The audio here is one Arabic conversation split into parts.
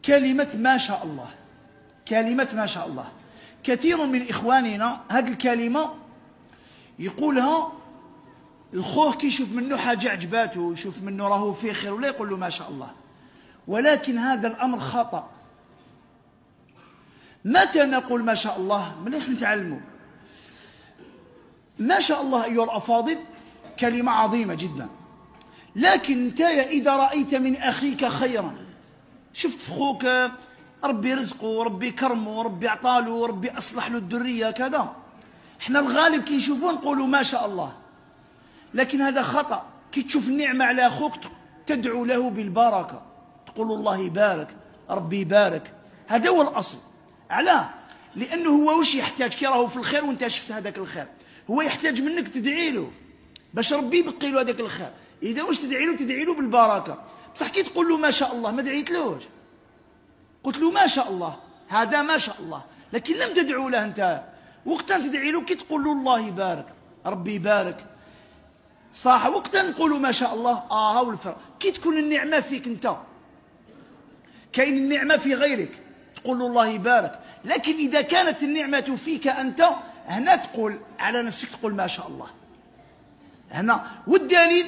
كلمة ما شاء الله، كلمة ما شاء الله. كثير من إخواننا هذه الكلمة يقولها الخوه كي يشوف منه حاجة عجباته، يشوف منه راهو فيه خير ولا يقول له ما شاء الله، ولكن هذا الأمر خطأ. متى نقول ما شاء الله؟ مليح نتعلموا. ما شاء الله أيها الأفاضل كلمة عظيمة جدا، لكن انت إذا رأيت من أخيك خيرا، شفت في خوك ربي رزقه، ربي كرمه، ربي عطاله، ربي أصلح له الذرية كذا، احنا الغالب كي نشوفوه نقولوا ما شاء الله، لكن هذا خطأ. كي تشوف النعمة على أخوك تدعو له بالبركة، تقول الله يبارك، ربي يبارك. هذا هو الأصل. علاه؟ لأنه هو وش يحتاج كي راهو في الخير وانت شفت هذاك الخير؟ هو يحتاج منك تدعي له باش ربي يبقي له هذاك الخير. إذا واش تدعي له؟ تدعي له بالبركة. بصح كي تقول له ما شاء الله ما دعيتلوش، قلت له ما شاء الله، هذا ما شاء الله، لكن لم تدعو له أنت. وقتا تدعي له كي تقول له الله يبارك، ربي يبارك، صح. وقتا نقولوا ما شاء الله، هاو الفرق. كي تكون النعمة فيك أنت، كاين النعمة في غيرك تقول له الله يبارك، لكن إذا كانت النعمة فيك أنت، هنا تقول على نفسك، تقول ما شاء الله هنا. والدليل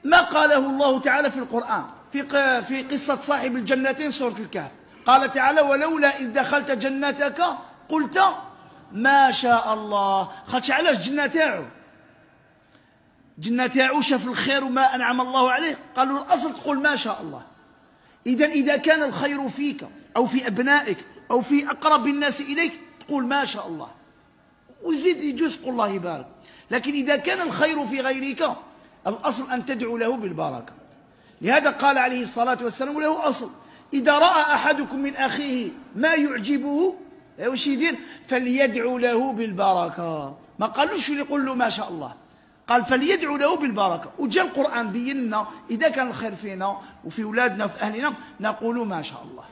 ما قاله الله تعالى في القرآن في قصة صاحب الجنتين سورة الكهف. قال تعالى ولولا إذ دخلت جنتك قلت ما شاء الله. خاطش علاش؟ جنة تاعو شاف الخير وما أنعم الله عليه، قالوا الأصل تقول ما شاء الله. إذا كان الخير فيك أو في أبنائك أو في أقرب الناس إليك تقول ما شاء الله، وزيد يجوز تقول الله يبارك. لكن إذا كان الخير في غيرك الأصل أن تدعو له بالبركة. لهذا قال عليه الصلاة والسلام له أصل: إذا رأى أحدكم من أخيه ما يعجبه واش يدير؟ فليدعو له بالبركة. ما قالوش يقول له ما شاء الله، قال فليدعو له بالبركة. وجاء القرآن بينا إذا كان الخير فينا وفي أولادنا وفي أهلنا نقول ما شاء الله.